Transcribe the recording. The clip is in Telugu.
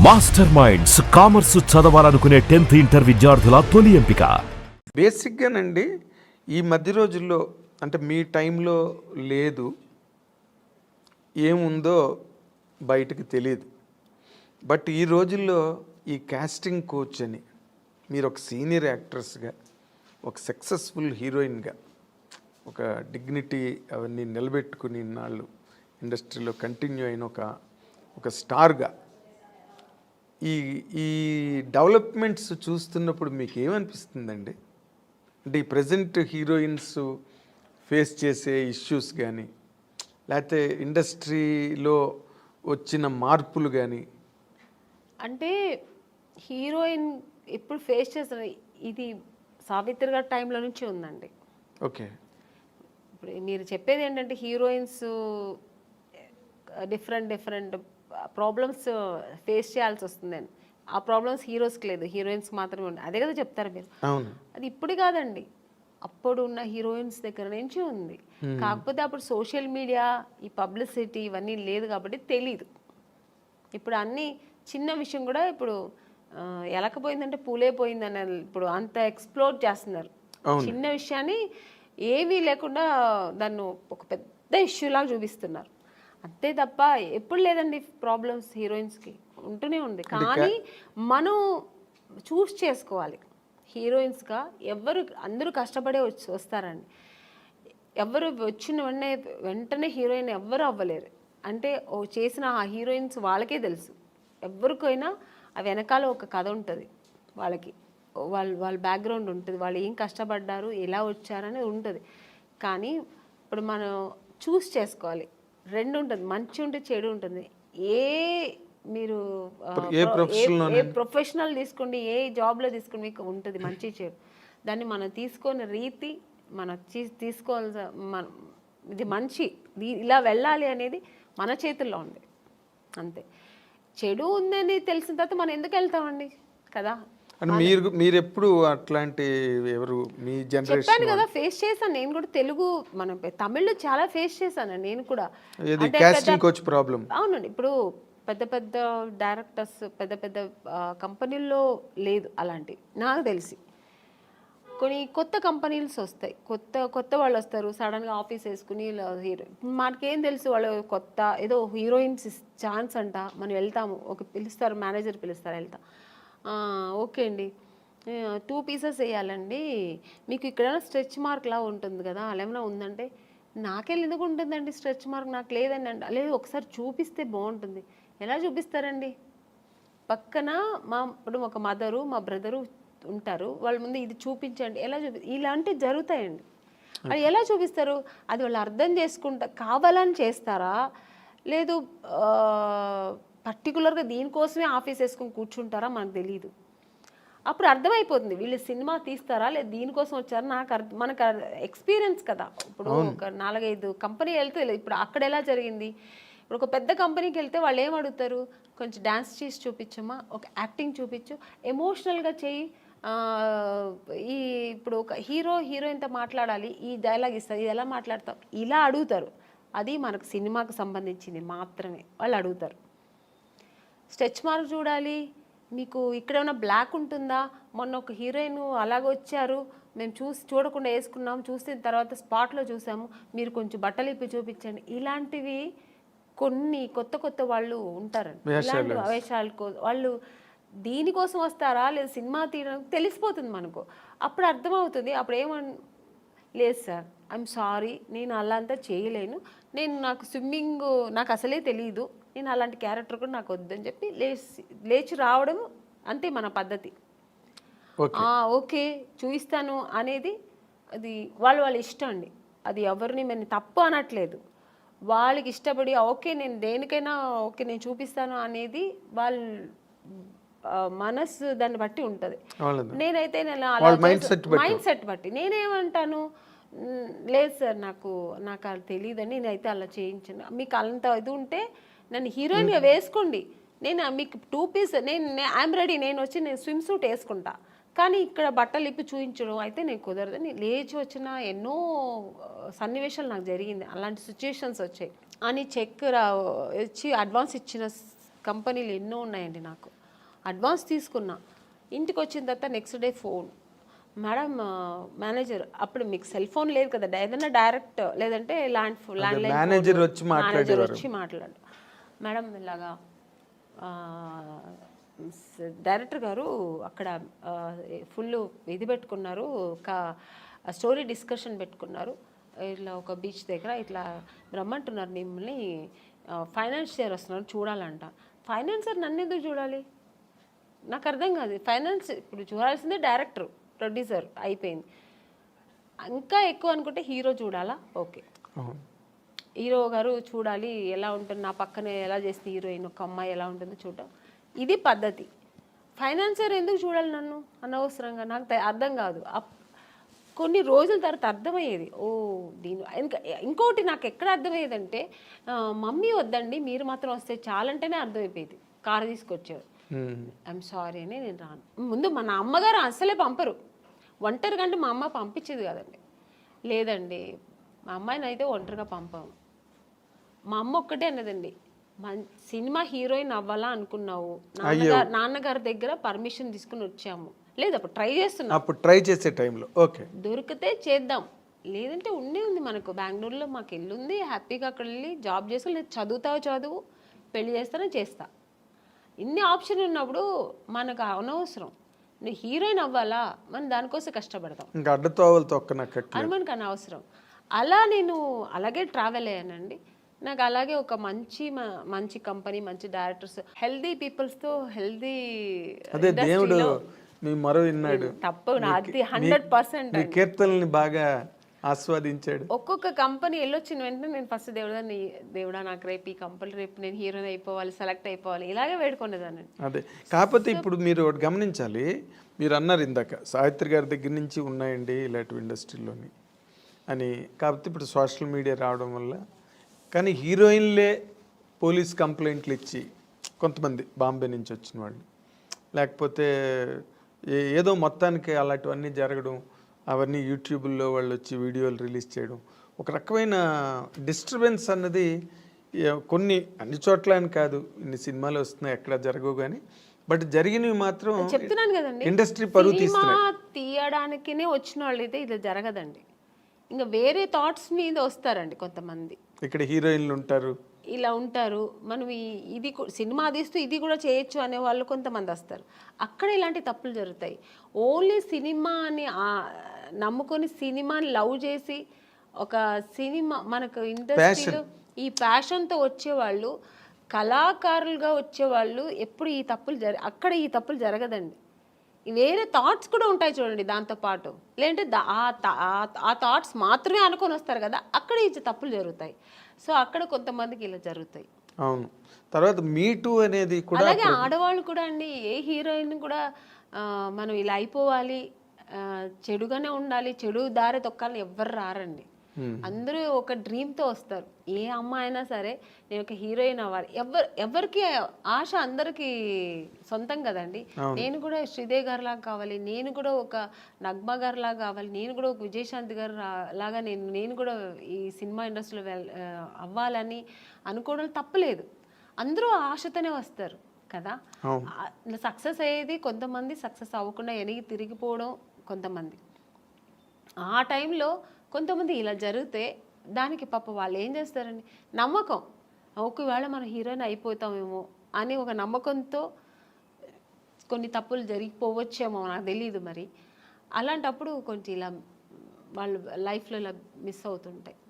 మాస్టర్ మైండ్స్ కామర్స్ చదవాలనుకునే 10th ఇంటర్ విద్యార్థుల తొలి ఎంపిక. బేసిక్గానండి ఈ మధ్య రోజుల్లో అంటే మీ టైంలో లేదు, ఏముందో బయటకు తెలియదు. బట్ ఈ రోజుల్లో ఈ కాస్టింగ్ కోచ్ అని మీరు ఒక సీనియర్ యాక్ట్రెస్గా, ఒక సక్సెస్ఫుల్ హీరోయిన్గా, ఒక డిగ్నిటీ అవన్నీ నిలబెట్టుకుని ఇన్నాళ్ళు ఇండస్ట్రీలో కంటిన్యూ అయిన ఒక స్టార్గా ఈ ఈ డెవలప్మెంట్స్ చూస్తున్నప్పుడు మీకు ఏమనిపిస్తుందండి? అంటే ఈ ప్రజెంట్ హీరోయిన్స్ ఫేస్ చేసే ఇష్యూస్ కానీ, లేకపోతే ఇండస్ట్రీలో వచ్చిన మార్పులు కానీ. అంటే హీరోయిన్ ఇప్పుడు ఫేస్ చేసిన ఇది సావిత్రి గారి టైంలో నుంచి ఉందండి. ఓకే, ఇప్పుడు మీరు చెప్పేది ఏంటంటే హీరోయిన్స్ డిఫరెంట్ ప్రాబ్లమ్స్ ఫేస్ చేయాల్సి వస్తుందని. ఆ ప్రాబ్లమ్స్ హీరోస్కి లేదు, హీరోయిన్స్కి మాత్రమే ఉంది. అదే కదా చెప్తారు మీరు. అవును, అది ఇప్పుడు కాదండి, అప్పుడు ఉన్న హీరోయిన్స్ దగ్గర నుంచి ఉంది. కాకపోతే అప్పుడు సోషల్ మీడియా, ఈ పబ్లిసిటీ ఇవన్నీ లేదు కాబట్టి తెలీదు. ఇప్పుడు అన్ని చిన్న విషయం కూడా ఇప్పుడు ఎలకపోయిందంటే పూలే పోయిందని ఇప్పుడు అంత ఎక్స్ప్లోర్ చేస్తున్నారు. చిన్న విషయాన్ని ఏమీ లేకుండా దాన్ని ఒక పెద్ద ఇష్యూలాగా చూపిస్తున్నారు. అంతే తప్ప ఎప్పుడు లేదండి ప్రాబ్లమ్స్ హీరోయిన్స్కి ఉంటూనే ఉంది. కానీ మనం చూస్ చేసుకోవాలి. హీరోయిన్స్గా అందరూ కష్టపడే వస్తారండి. ఎవరు వచ్చిన వెంటనే హీరోయిన్ ఎవ్వరు అవ్వలేరు. అంటే చేసిన ఆ హీరోయిన్స్ వాళ్ళకే తెలుసు. ఎవరికైనా ఆ వెనకాల ఒక కథ ఉంటుంది, వాళ్ళకి వాళ్ళ బ్యాక్గ్రౌండ్ ఉంటుంది, వాళ్ళు ఏం కష్టపడ్డారు, ఎలా వచ్చారనేది ఉంటుంది. కానీ ఇప్పుడు మనం చూస్ చేసుకోవాలి. రెండు ఉంటుంది, మంచి ఉంటుంది, చెడు ఉంటుంది. మీరు ఏ ప్రొఫెషనల్ తీసుకోండి, ఏ జాబ్లో తీసుకోండి, మీకు ఉంటుంది మంచి చెడు. దాన్ని మనం తీసుకునే రీతి, మనం తీసుకోవాల్సిన ఇది మంచి ఇలా వెళ్ళాలి అనేది మన చేతుల్లో ఉంది. అంతే. చెడు ఉందని తెలిసిన తర్వాత మనం ఎందుకు వెళ్తామండి కదా. మీరు ఎప్పుడు అట్లాంటి ఎవరు మీ జనరేషన్? చెప్పాను కదా, ఫేస్ చేశాను నేను కూడా. తెలుగు మన తమిళ్లో చాలా ఫేస్ చేశాను నేను కూడా. అవునండి, ఇప్పుడు పెద్ద డైరెక్టర్స్ పెద్ద కంపెనీల్లో లేదు అలాంటి నాకు తెలిసి. కొన్ని కొత్త కంపెనీస్ వస్తాయి, కొత్త వాళ్ళు వస్తారు, సడన్గా ఆఫీస్ వేసుకుని హీరో. మనకేం తెలుసు వాళ్ళు కొత్త ఏదో హీరోయిన్స్ ఛాన్స్ అంట, మనం వెళ్తాము. పిలుస్తారు, మేనేజర్ పిలుస్తారు, వెళ్తాం. ఓకే అండి, 2 పీసెస్ వేయాలండి, మీకు ఇక్కడ స్ట్రెచ్ మార్క్ లా ఉంటుంది కదా, అలా ఏమైనా ఉందంటే, నాకెళ్ళి ఎందుకు ఉంటుందండి స్ట్రెచ్ మార్క్, నాకు లేదండి అంటే, లేదు ఒకసారి చూపిస్తే బాగుంటుంది. ఎలా చూపిస్తారండి? పక్కన ఇప్పుడు ఒక మదరు, మా బ్రదరు ఉంటారు, వాళ్ళ ముందు ఇది చూపించండి, ఎలా ఇలాంటివి జరుగుతాయండి. అది ఎలా చూపిస్తారు? అది వాళ్ళు అర్థం చేసుకుంటా కావాలని చేస్తారా, లేదు పర్టికులర్గా దీనికోసమే ఆఫీస్ వేసుకొని కూర్చుంటారా మనకు తెలియదు. అప్పుడు అర్థమైపోతుంది వీళ్ళు సినిమా తీస్తారా లేదు దీనికోసం వచ్చారా. మనకు ఎక్స్పీరియన్స్ కదా. ఇప్పుడు ఒక 4-5 కంపెనీ వెళ్తే ఇప్పుడు అక్కడ ఎలా జరిగింది. ఇప్పుడు ఒక పెద్ద కంపెనీకి వెళ్తే వాళ్ళు ఏం అడుగుతారు, కొంచెం డ్యాన్స్ చేసి చూపించమ్మా, ఒక యాక్టింగ్ చూపించు, ఎమోషనల్గా చేయి, ఇప్పుడు ఒక హీరోయిన్తో మాట్లాడాలి, ఈ డైలాగ్ ఇస్తారు, ఇది ఎలా మాట్లాడతాం, ఇలా అడుగుతారు. అది మనకు సినిమాకు సంబంధించింది మాత్రమే వాళ్ళు అడుగుతారు. స్ట్రెచ్ మార్క్ చూడాలి, మీకు ఇక్కడ ఏమైనా బ్లాక్ ఉంటుందా, మొన్న ఒక హీరోయిన్ అలాగొచ్చారు, మేము చూడకుండా వేసుకున్నాము, చూసిన తర్వాత స్పాట్లో చూసాము, మీరు కొంచెం బట్టలు ఇప్పి చూపించండి. ఇలాంటివి కొన్ని కొత్త వాళ్ళు ఉంటారండి. ఇలాంటి వేషాలకు వాళ్ళు దీనికోసం వస్తారా లేదు సినిమా తీయడానికి తెలిసిపోతుంది మనకు. అప్పుడు అర్థమవుతుంది. అప్పుడు లేదు సార్, ఐఎమ్ సారీ, నేను అలా అంతా చేయలేను, నాకు స్విమ్మింగ్ నాకు అసలే తెలియదు, నేను అలాంటి క్యారెక్టర్ కూడా నాకు వద్దని చెప్పి లేచి రావడం, అంతే మన పద్ధతి. ఓకే చూపిస్తాను అనేది అది వాళ్ళ ఇష్టం అండి. అది ఎవరిని మేము తప్పు అనట్లేదు, వాళ్ళకి ఇష్టపడి ఓకే నేను దేనికైనా ఓకే నేను చూపిస్తాను అనేది వాళ్ళ మనసు దాన్ని బట్టి ఉంటుంది. నేనైతే మైండ్ సెట్ బట్టి నేనేమంటాను, లేదు సార్ నాకు అది తెలియదని, నేనైతే అలా చేయించాను, మీకు అంత ఇది ఉంటే నన్ను హీరోయిన్గా వేసుకోండి, నేను మీకు 2 పీస్ ఐఎమ్ రెడీ, నేను స్విమ్ సూట్ వేసుకుంటా, కానీ ఇక్కడ బట్టలు ఇప్పి చూపించడం అయితే నేను కుదరదని లేచి వచ్చిన ఎన్నో సన్నివేశాలు నాకు జరిగింది. అలాంటి సిచ్యుయేషన్స్ వచ్చాయి అని చెక్ వచ్చి అడ్వాన్స్ ఇచ్చిన కంపెనీలు ఎన్నో ఉన్నాయండి నాకు. అడ్వాన్స్ తీసుకున్నా, ఇంటికి వచ్చిన తర్వాత next day phone, madam manager, అప్పుడు మీకు సెల్ ఫోన్ లేదు కదా, ఏదైనా డైరెక్ట్ లేదంటే ల్యాండ్లైన్ మేనేజర్ వచ్చి మాట్లాడు, మేడం ఇలాగా డైరెక్టర్ గారు అక్కడ ఫుల్ ఇది పెట్టుకున్నారు, ఒక స్టోరీ డిస్కషన్ పెట్టుకున్నారు, ఇట్లా ఒక బీచ్ దగ్గర ఇట్లా రమ్మంటున్నారు మిమ్మల్ని, ఫైనాన్షియర్ వస్తున్నారు చూడాలంట. ఫైనాన్సర్ నన్ను ఎందుకు చూడాలి, నాకు అర్థం కాదు. ఫైనాన్స్ ఇప్పుడు చూడాల్సిందే డైరెక్టర్, ప్రొడ్యూసర్ అయిపోయింది. ఇంకా ఎక్కువ అనుకుంటే హీరో చూడాలా, ఓకే హీరో గారు చూడాలి ఎలా ఉంటుంది, నా పక్కనే ఎలా చేస్తుంది హీరోయిన్ ఒక అమ్మాయి ఎలా ఉంటుందో చూడటం, ఇది పద్ధతి. ఫైనాన్సర్ ఎందుకు చూడాలి నన్ను అనవసరంగా, నాకు అర్థం కాదు. కొన్ని రోజుల తర్వాత అర్థమయ్యేది, ఓ దీని ఇంకోటి నాకు ఎక్కడ అర్థమయ్యేదంటే, మమ్మీ వద్దండి మీరు మాత్రం వస్తే చాలంటేనే అర్థమైపోయేది. కారు తీసుకొచ్చేవారు, ఐఎమ్ సారీ అని నేను రాను. ముందు మన అమ్మగారు అసలే పంపరు, ఒంటరిగా అంటే మా అమ్మ పంపించేది కదండి. లేదండి మా అమ్మాయిని అయితే ఒంటరిగా పంపాము. మా అమ్మ ఒక్కటే అన్నదండి, సినిమా హీరోయిన్ అవ్వాలా అనుకున్నావు, నాన్నగారి దగ్గర పర్మిషన్ తీసుకుని వచ్చాము. లేదు అప్పుడు ట్రై చేస్తున్నాం, అప్పుడు ట్రై చేసే టైంలో ఓకే దొరికితే చేద్దాం, లేదంటే ఉంది మనకు బెంగళూరులో మాకు ఇల్లు ఉంది, హ్యాపీగా అక్కడ వెళ్ళి జాబ్ చేసుకో, లేదు చదువు పెళ్లి చేస్తానో చేస్తా. ఇన్ని ఆప్షన్ ఉన్నప్పుడు మనకు అనవసరం, నువ్వు హీరోయిన్ అవ్వాలా మనం దానికోసం కష్టపడతాం, ఇంకా అడ్డతోవలు తొక్కనక్క అని మనకు అనవసరం. అలా నేను అలాగే ట్రావెల్ అయ్యానండి. నాకు అలాగే ఒక మంచి కంపెనీ, మంచి డైరెక్టర్స్, హెల్దీ పీపుల్స్తో హెల్దీ అదే దేవుడు మీ మరో విన్నాడు, తప్పు నాది 100%. కీర్తనల్ని బాగా ఆస్వాదించాడు. ఒక్కొక్క కంపెనీ వెళ్ళొచ్చిన వెంటనే నేను ఫస్ట్ దేవుడా నాకు రేపు ఈ కంపెనీ, రేపు నేను హీరోయిన్ అయిపోవాలి, సెలెక్ట్ అయిపోవాలి, ఇలాగే వేడుకునేదాన్ని. అదే కాకపోతే ఇప్పుడు మీరు ఒకటి గమనించాలి, మీరు అన్నారు ఇందాక సావిత్రి గారి దగ్గర నుంచి ఉన్నాయండి ఇలాంటి ఇండస్ట్రీలోని అని. కాకపోతే ఇప్పుడు సోషల్ మీడియా రావడం వల్ల, కానీ హీరోయిన్లే పోలీస్ కంప్లైంట్లు ఇచ్చి కొంతమంది బాంబే నుంచి వచ్చిన వాళ్ళు, లేకపోతే ఏదో మొత్తానికి అలాంటివన్నీ జరగడం, అవన్నీ యూట్యూబ్లో వాళ్ళు వచ్చి వీడియోలు రిలీజ్ చేయడం, ఒక రకమైన డిస్టర్బెన్స్ అన్నది కొన్ని అన్ని చోట్ల అని కాదు, ఇన్ని సినిమాలు వస్తున్నాయి ఎక్కడ జరగవు కానీ, బట్ జరిగినవి మాత్రం చెప్తున్నాను కదండి, ఇండస్ట్రీ పరువు తీయడానికినే వచ్చిన వాళ్ళు అయితే ఇది జరగదండి. ఇంకా వేరే థాట్స్ మీద వస్తారండి కొంతమంది. ఇక్కడ హీరోయిన్లు ఉంటారు, ఇలా ఉంటారు, మనం ఇది సినిమా తీస్తూ ఇది కూడా చేయొచ్చు అనే వాళ్ళు కొంతమంది వస్తారు. అక్కడ ఇలాంటి తప్పులు జరుగుతాయి. ఓన్లీ సినిమాని నమ్ముకొని సినిమాని లవ్ చేసి ఒక సినిమా మనకు ఇండస్ట్రీలో ఈ ప్యాషన్తో వచ్చేవాళ్ళు, కళాకారులుగా వచ్చేవాళ్ళు ఎప్పుడు ఈ తప్పులు అక్కడ ఈ తప్పులు జరగదండి. వేరే థాట్స్ కూడా ఉంటాయి చూడండి దాంతోపాటు, లేదంటే ఆ థాట్స్ మాత్రమే అనుకొని వస్తారు కదా, అక్కడ ఈ తప్పులు జరుగుతాయి. సో అక్కడ కొంతమందికి ఇలా జరుగుతాయి. అవును. తర్వాత మీటూ అనేది కూడా, అలాగే ఆడవాళ్ళు కూడా అండి, ఏ హీరోయిన్ కూడా మనం ఇలా అయిపోవాలి, చెడుగానే ఉండాలి, చెడు దారి తొక్కాలని ఎవ్వరు రారండి. అందరూ ఒక డ్రీమ్తో వస్తారు. ఏ అమ్మాయి అయినా సరే నేను ఒక హీరోయిన్ అవ్వాలి, ఎవరికి ఆశ అందరికీ సొంతం కదండి. నేను కూడా శ్రీదేవి గారి లాగా కావాలి, నేను కూడా ఒక నగ్మ గారి లాగా కావాలి, నేను కూడా ఒక విజయశాంతి గారు లాగా నేను కూడా ఈ సినిమా ఇండస్ట్రీలో అవ్వాలని అనుకోవడం తప్పలేదు. అందరూ ఆశతోనే వస్తారు కదా. సక్సెస్ అయ్యేది కొంతమంది, సక్సెస్ అవ్వకుండా వెనక్కి తిరిగిపోవడం కొంతమంది. ఆ టైంలో కొంతమంది ఇలా జరిగితే దానికి పాప వాళ్ళు ఏం చేస్తారండి, నమ్మకం, ఒకవేళ మనం హీరోయిన్ అయిపోతామేమో అని ఒక నమ్మకంతో కొన్ని తప్పులు జరిగిపోవచ్చేమో, నాకు తెలీదు మరి. అలాంటప్పుడు కొంచెం ఇలా వాళ్ళు లైఫ్లో ఇలా మిస్ అవుతుంటాయి.